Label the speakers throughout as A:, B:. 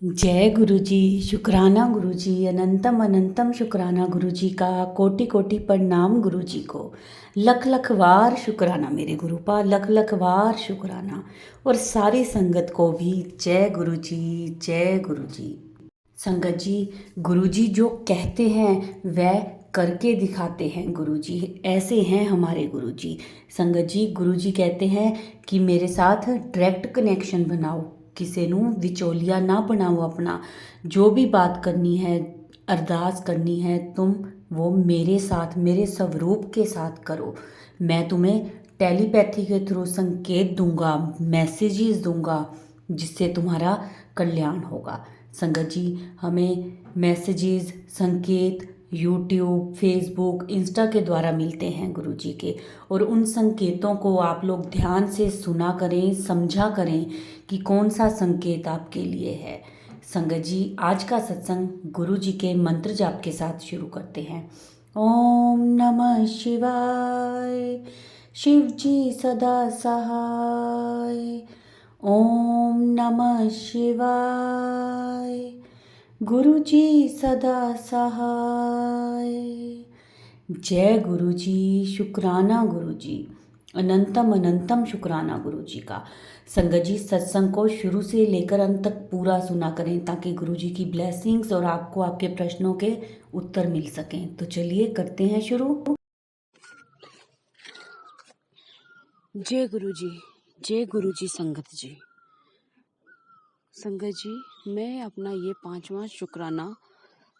A: जय गुरु जी। शुक्राना गुरु जी, अनंतम अनंतम शुक्राना गुरु जी का। कोटि कोटि प्रणाम गुरु जी को। लख लख वार शुक्राना मेरे गुरु पा, लख लख वार शुक्राना। और सारी संगत को भी जय गुरु जी, जय गुरु जी। संगत जी, गुरु जी जो कहते हैं वह करके दिखाते हैं गुरु जी। ऐसे हैं हमारे गुरु जी। संगत जी, गुरु जी कहते हैं कि मेरे साथ डायरेक्ट कनेक्शन बनाओ, किसी ਨੂੰ ਵਿਚੋਲੀਆ ना बनाओ अपना। जो भी बात करनी है, अरदास करनी है, तुम वो मेरे साथ, मेरे स्वरूप के साथ करो। मैं तुम्हें टेलीपैथी के थ्रू संकेत दूंगा, मैसेजेस दूंगा, जिससे तुम्हारा कल्याण होगा। संगत जी, हमें मैसेजेस, संकेत यूट्यूब, फेसबुक, इंस्टा के द्वारा मिलते हैं गुरु जी के। और उन संकेतों को आप लोग ध्यान से सुना करें, समझा करें कि कौन सा संकेत आपके लिए है। संगत जी, आज का सत्संग गुरु जी के मंत्र जाप के साथ शुरू करते हैं। ओम नमः शिवाय, शिव जी सदा सहाय। ओम नमः शिवाय, गुरु जी सदा सहाय। जय गुरु जी। शुक्राना गुरु जी, अनंतम अनंतम शुक्राना गुरु जी का। संगत जी, सत्संग को शुरू से लेकर अंत तक पूरा सुना करें ताकि गुरु जी की ब्लेसिंग्स और आपको आपके प्रश्नों के उत्तर मिल सकें। तो चलिए करते हैं शुरू।
B: जय गुरु जी, जय गुरु जी। संगत जी, संगत जी, मैं अपना ये 5वां शुक्राना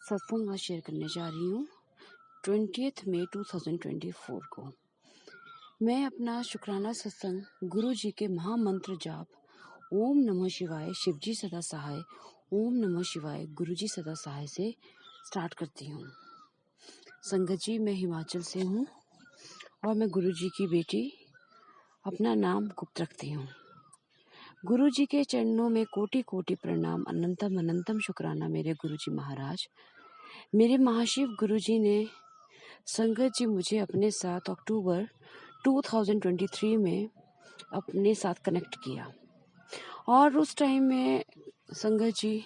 B: सत्संग आज शेयर करने जा रही हूँ 20 मई 2024 को। मैं अपना शुक्राना सत्संग गुरु जी के महामंत्र जाप ओम नमः शिवाय, शिव जी सदा सहाय, ओम नमः शिवाय, गुरु जी सदा सहाय से स्टार्ट करती हूँ। संगत जी, मैं हिमाचल से हूँ और मैं गुरु जी की बेटी, अपना नाम गुप्त रखती हूँ। गुरु जी के चरणों में कोटि कोटि प्रणाम, अनंतम अनंतम शुक्राना मेरे गुरु जी महाराज। मेरे महाशिव गुरु जी ने संगत जी मुझे अपने साथ अक्टूबर 2023 में अपने साथ कनेक्ट किया। और उस टाइम में संगत जी,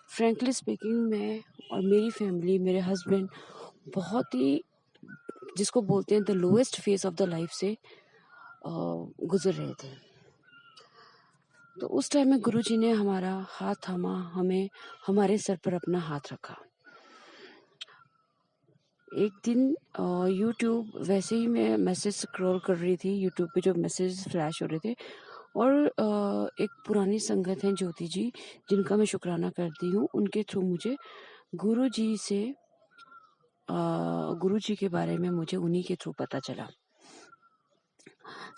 B: फ्रैंकली स्पीकिंग, मैं और मेरी फैमिली, मेरे हस्बैंड बहुत ही, जिसको बोलते हैं the lowest phase of the life से गुजर रहे थे। तो उस टाइम में गुरु जी ने हमारा हाथ थामा, हमें हमारे सर पर अपना हाथ रखा। एक दिन यूट्यूब, वैसे ही मैं मैसेज स्क्रॉल कर रही थी, यूट्यूब पे जो मैसेज फ्लैश हो रहे थे, और एक पुरानी संगत हैं ज्योति जी, जिनका मैं शुक्राना करती हूँ, उनके थ्रू मुझे गुरु जी से गुरु जी के बारे में मुझे उन्हीं के थ्रू पता चला।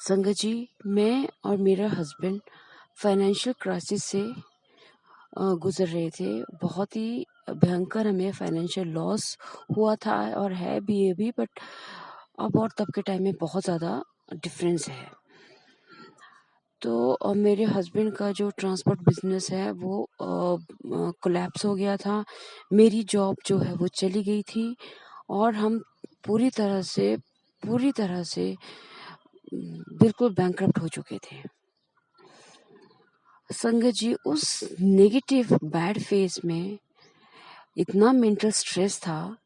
B: संगत जी, मैं और मेरा हस्बैंड फाइनेंशियल क्राइसिस से गुजर रहे थे। बहुत ही भयंकर हमें फाइनेंशियल लॉस हुआ था और है भी अभी, बट अब और तब के टाइम में बहुत ज़्यादा डिफरेंस है। तो मेरे हस्बैंड का जो ट्रांसपोर्ट बिजनेस है वो कोलैप्स हो गया था। मेरी जॉब जो है वो चली गई थी और हम पूरी तरह से बिल्कुल बैंकरप्ट हो चुके थे। संगत जी, उस नेगेटिव बैड फेज में इतना मेंटल स्ट्रेस था।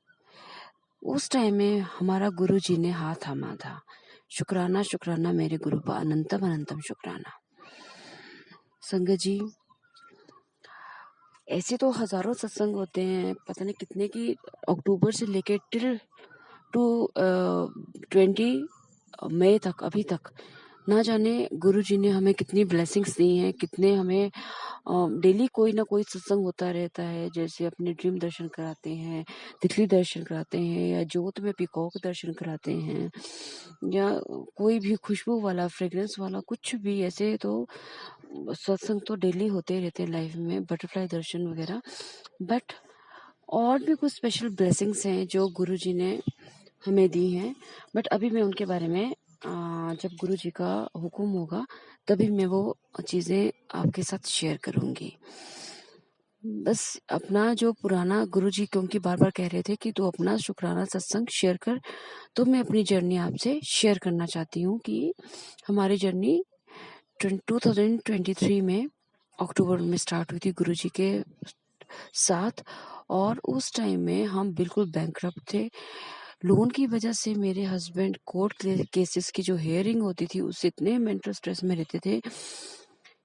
B: उस टाइम में हमारा गुरु जी ने हाथ थामा था। शुक्राना शुक्राना मेरे गुरु का, अनंतम अनंतम शुक्राना। संगत जी, ऐसे तो हजारों सत्संग होते हैं, पता नहीं कितने की, अक्टूबर से लेके टिल टू 20 मई तक, अभी तक ना जाने गुरु जी ने हमें कितनी ब्लेसिंग्स दी हैं, कितने हमें डेली कोई ना कोई सत्संग होता रहता है। जैसे अपने ड्रीम दर्शन कराते हैं, तिथि दर्शन कराते हैं, या ज्योत में पीकॉक दर्शन कराते हैं, या कोई भी खुशबू वाला, फ्रेग्रेंस वाला, कुछ भी ऐसे तो सत्संग तो डेली होते रहते हैं लाइफ में, बटरफ्लाई दर्शन वगैरह। बट और भी कुछ स्पेशल ब्लेसिंग्स हैं जो गुरु जी ने हमें दी हैं। बट अभी मैं उनके बारे में जब गुरु जी का हुक्म होगा तभी मैं वो चीज़ें आपके साथ शेयर करूँगी। बस अपना जो पुराना गुरु जी, क्योंकि बार बार कह रहे थे कि तू अपना शुक्राना सत्संग शेयर कर, तो मैं अपनी जर्नी आपसे शेयर करना चाहती हूँ कि हमारी जर्नी 2023 में अक्टूबर में स्टार्ट हुई थी गुरुजी के साथ, और उस टाइम में हम बिल्कुल बैंकरप्ट थे। लोन की वजह से मेरे हस्बैंड कोर्ट केसेस की जो हियरिंग होती थी उससे इतने मेंटल स्ट्रेस में रहते थे,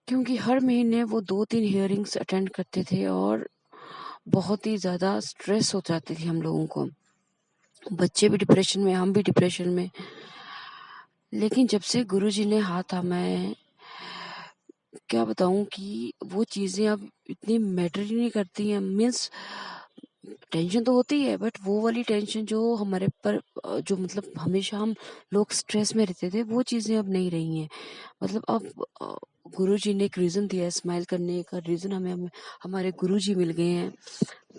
B: क्योंकि हर महीने वो 2-3 हियरिंग्स अटेंड करते थे और बहुत ही ज़्यादा स्ट्रेस हो जाती थी हम लोगों को। बच्चे भी डिप्रेशन में, हम भी डिप्रेशन में। लेकिन जब से गुरुजी ने हाथ थामा, क्या बताऊं कि वो चीज़ें अब इतनी मैटर ही नहीं करती हैं। मीन्स टेंशन तो होती है, बट वो वाली टेंशन जो हमारे पर जो मतलब हमेशा हम लोग स्ट्रेस में रहते थे, वो चीज़ें अब नहीं रही हैं। मतलब अब गुरुजी ने एक रीज़न दिया है, स्माइल करने का रीज़न हमें हमारे गुरुजी मिल गए हैं।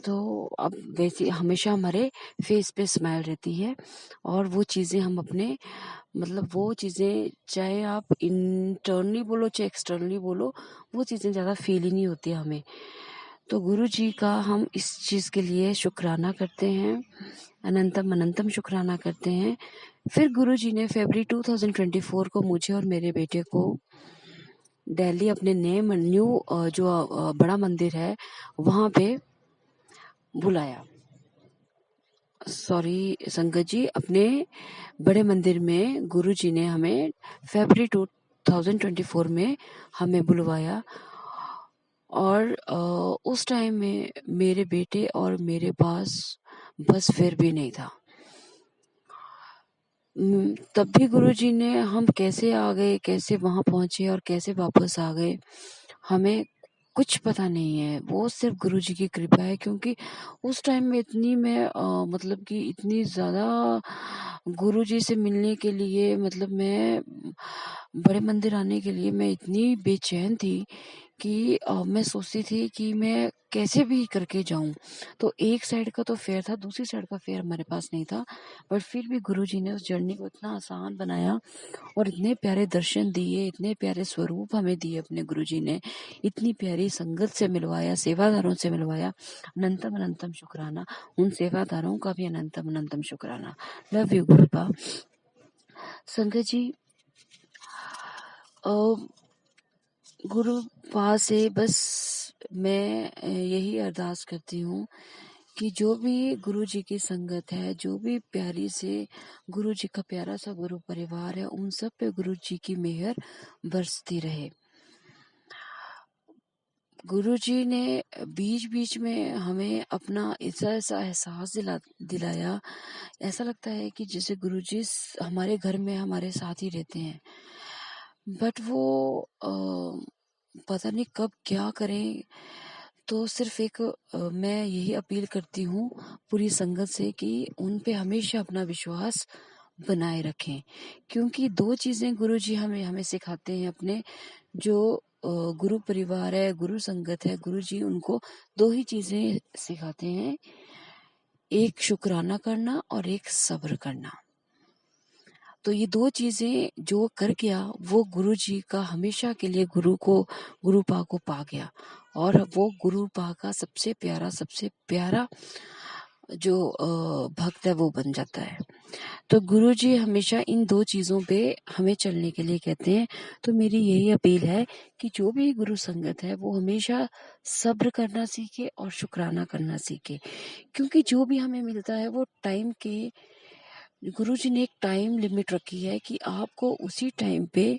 B: तो अब वैसे हमेशा हमारे फेस पे स्माइल रहती है, और वो चीज़ें हम अपने मतलब वो चीज़ें चाहे आप इंटरनली बोलो चाहे एक्सटर्नली बोलो, वो चीज़ें ज़्यादा फील ही नहीं होती हमें। तो गुरुजी का हम इस चीज़ के लिए शुक्राना करते हैं, अनंतम अनंतम शुक्राना करते हैं। फिर गुरुजी ने फरवरी 2024 को मुझे और मेरे बेटे को दिल्ली अपने न्यू जो बड़ा मंदिर है वहाँ पे बुलाया। सॉरी संगत जी, अपने बड़े मंदिर में गुरुजी ने हमें फरवरी 2024 में हमें बुलवाया, और उस टाइम में मेरे बेटे और मेरे पास बस फेयर भी नहीं था। तब भी गुरुजी ने हम कैसे आ गए, कैसे वहाँ पहुँचे और कैसे वापस आ गए, हमें कुछ पता नहीं है। वो सिर्फ गुरुजी की कृपा है, क्योंकि उस टाइम में इतनी मैं मतलब कि इतनी ज़्यादा गुरुजी से मिलने के लिए, मतलब मैं बड़े मंदिर आने के लिए मैं इतनी बेचैन थी कि मैं सोचती थी कि मैं कैसे भी करके जाऊं। तो एक साइड का तो फेयर था, दूसरी साइड का फेयर हमारे पास नहीं था, बट फिर भी गुरुजी ने उस जर्नी को इतना आसान बनाया और इतने प्यारे दर्शन दिए, इतने प्यारे स्वरूप हमें दिए अपने गुरुजी ने, इतनी प्यारी संगत से मिलवाया, सेवादारों से मिलवाया। अनंतम अनंतम शुक्राना उन सेवादारों का भी, अनंतम अनंतम शुक्राना। Love you गुरुपा। संगत जी, अ, गुरुपा से बस मैं यही अरदास करती हूँ कि जो भी गुरु जी की संगत है, जो भी प्यारी से गुरु जी का प्यारा सा गुरु परिवार है, उन सब पे गुरु जी की मेहर बरसती रहे। गुरु जी ने बीच बीच में हमें अपना ऐसा ऐसा एहसास दिलाया, ऐसा लगता है कि जैसे गुरु जी हमारे घर में हमारे साथ ही रहते हैं। बट वो पता नहीं कब क्या करें। तो सिर्फ एक मैं यही अपील करती हूँ पूरी संगत से कि उन पे हमेशा अपना विश्वास बनाए रखें, क्योंकि दो चीजें गुरुजी हमें हमें सिखाते हैं। अपने जो गुरु परिवार है, गुरु संगत है, गुरुजी उनको दो ही चीजें सिखाते हैं, एक शुक्राना करना और एक सब्र करना। तो ये दो चीजें जो कर गया वो गुरु जी का हमेशा के लिए गुरु पा को पा गया, और वो गुरु पा का सबसे प्यारा जो भक्त है वो बन जाता है। तो गुरु जी हमेशा इन दो चीजों पे हमें चलने के लिए कहते हैं। तो मेरी यही अपील है कि जो भी गुरु संगत है वो हमेशा सब्र करना सीखे और शुक्राना करना सीखे, क्योंकि जो भी हमें मिलता है वो टाइम के, गुरुजी ने एक टाइम लिमिट रखी है कि आपको उसी टाइम पे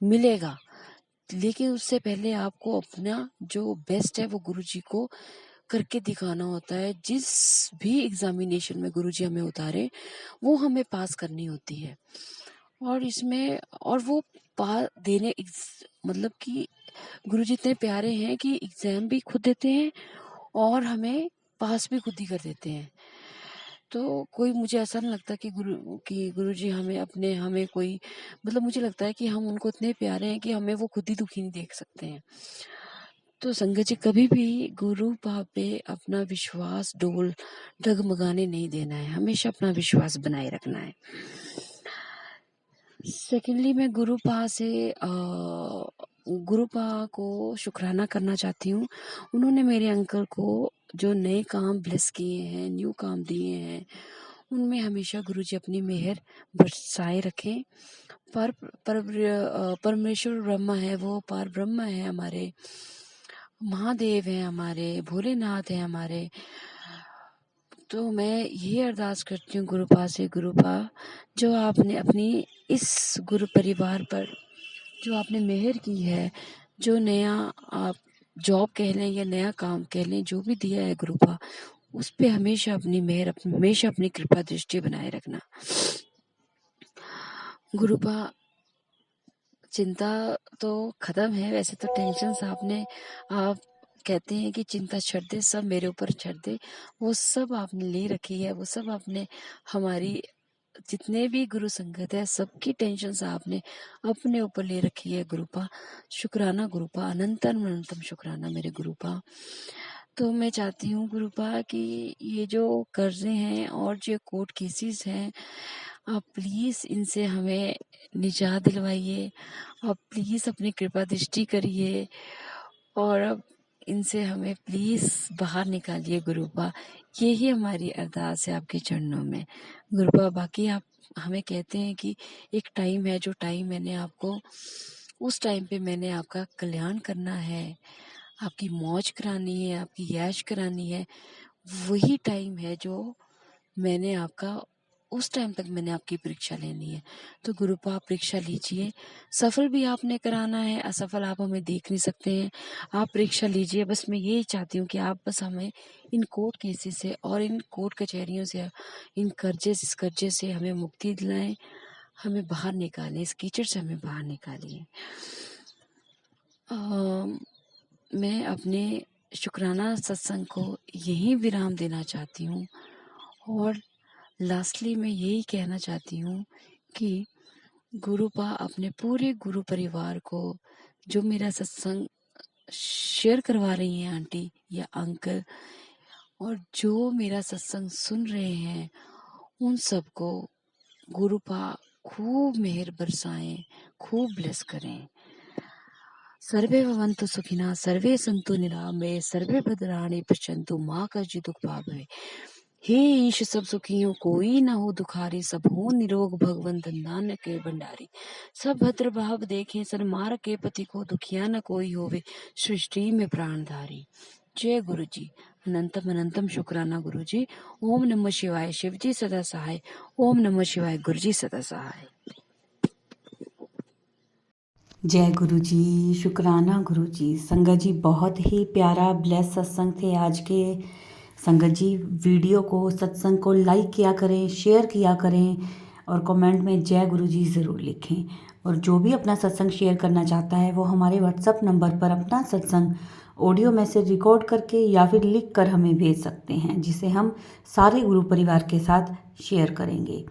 B: मिलेगा। लेकिन उससे पहले आपको अपना जो बेस्ट है वो गुरुजी को करके दिखाना होता है। जिस भी एग्जामिनेशन में गुरुजी हमें उतारे वो हमें पास करनी होती है, और इसमें और वो पा देने मतलब कि गुरुजी इतने प्यारे हैं कि एग्जाम भी खुद देते हैं और हमें पास भी खुद ही कर देते हैं। तो कोई मुझे ऐसा नहीं लगता कि गुरुजी हमें कोई, मतलब मुझे लगता है कि हम उनको इतने प्यारे हैं कि हमें वो खुद ही दुखी नहीं देख सकते हैं। तो संगत जी, कभी भी गुरु पा पे अपना विश्वास डगमगाने नहीं देना है, हमेशा अपना विश्वास बनाए रखना है। सेकेंडली मैं गुरुपा को शुक्राना करना चाहती हूँ। उन्होंने मेरे अंकल को जो नए काम ब्लेस किए हैं, न्यू काम दिए हैं, उनमें हमेशा गुरुजी अपनी मेहर बरसाए रखें। परमेश्वर ब्रह्मा है, वो पार ब्रह्म है हमारे, महादेव हैं हमारे, भोलेनाथ हैं हमारे। तो मैं ये अरदास करती हूँ गुरुपा से, गुरुपा जो आपने अपनी इस गुरु परिवार पर जो आपने मेहर की है, जो नया आप जॉब कह लें या नया काम कह लें, जो भी दिया है गुरुपा, उस पे हमेशा अपनी मेहर, हमेशा अपनी कृपा दृष्टि बनाए रखना। गुरुपा चिंता तो खत्म है, वैसे तो टेंशन आपने, आप कहते हैं कि चिंता छੱड दे, सब मेरे ऊपर छੱड दे, वो सब आपने ले रखी है, वो सब आपने हमारी जितने भी गुरु संगत है सबकी टेंशन आपने अपने ऊपर ले रखी है गुरुपा। शुक्राना गुरुपा, अनंतम अनंतम शुक्राना मेरे गुरुपा। तो मैं चाहती हूँ गुरुपा कि ये जो कर्जे हैं और जो कोर्ट केसेस हैं, आप प्लीज़ इनसे हमें निजात दिलवाइए, आप प्लीज़ अपनी कृपा दृष्टि करिए और अब इनसे हमें प्लीज़ बाहर निकालिए गुरुपा। यही हमारी अरदास है आपके चरणों में गुरुपा। बाकी आप हमें कहते हैं कि एक टाइम है, जो टाइम मैंने आपको, उस टाइम पे मैंने आपका कल्याण करना है, आपकी मौज करानी है, आपकी ऐश करानी है। वही टाइम है जो मैंने आपका, उस टाइम तक मैंने आपकी परीक्षा लेनी है। तो गुरुपा आप परीक्षा लीजिए, सफल भी आपने कराना है, असफल आप हमें देख नहीं सकते हैं। आप परीक्षा लीजिए, बस मैं यही चाहती हूँ कि आप बस हमें इन कोर्ट केसेस से और इन कोर्ट कचहरियों से, इन इस कर्जे से हमें मुक्ति दिलाएं, हमें बाहर निकालें, इस कीचड़ से हमें बाहर निकालिए। मैं अपने शुक्राना सत्संग को यहीं विराम देना चाहती हूँ और लास्टली मैं यही कहना चाहती हूँ कि गुरुपा अपने पूरे गुरु परिवार को, जो मेरा सत्संग शेयर करवा रही हैं आंटी या अंकल, और जो मेरा सत्संग सुन रहे हैं, उन सबको गुरुपा खूब मेहर बरसाएं, खूब ब्लेस करें। सर्वे भवन्तु सुखिनः, सर्वे सन्तु निरामये, सर्वे भद्राणि पश्यन्तु माँ कश्चित् दुःख भाग्भवे। हे ईश सब सुखियों कोई न हो दुखारी, सब हो निरोग भगवन धन्धान्य के भंडारी। सब भद्र भाव देखें सन्मार्ग के पति को, दुखिया न कोई होवे सृष्टि में प्राणधारी। जय गुरु जी, अनंतम अनंतम शुक्राना गुरु जी। ओम नमः शिवाय, शिव जी सदा सहाय। ओम नमः शिवाय, गुरु जी सदा सहाय।
A: जय गुरु जी, शुक्राना गुरु जी। संगत जी, बहुत ही प्यारा ब्लेस सत्संग थे आज के। संगत जी, वीडियो को, सत्संग को लाइक किया करें, शेयर किया करें और कमेंट में जय गुरु जी ज़रूर लिखें। और जो भी अपना सत्संग शेयर करना चाहता है वो हमारे व्हाट्सएप नंबर पर अपना सत्संग ऑडियो मैसेज रिकॉर्ड करके या फिर लिख कर हमें भेज सकते हैं, जिसे हम सारे गुरु परिवार के साथ शेयर करेंगे।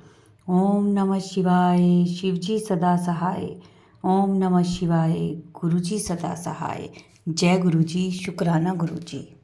A: ओम नमः शिवाय, शिवजी सदा सहाय। ओम नमः शिवाय, गुरु जी सदा सहाय। जय गुरु जी, शुक्राना गुरु जी।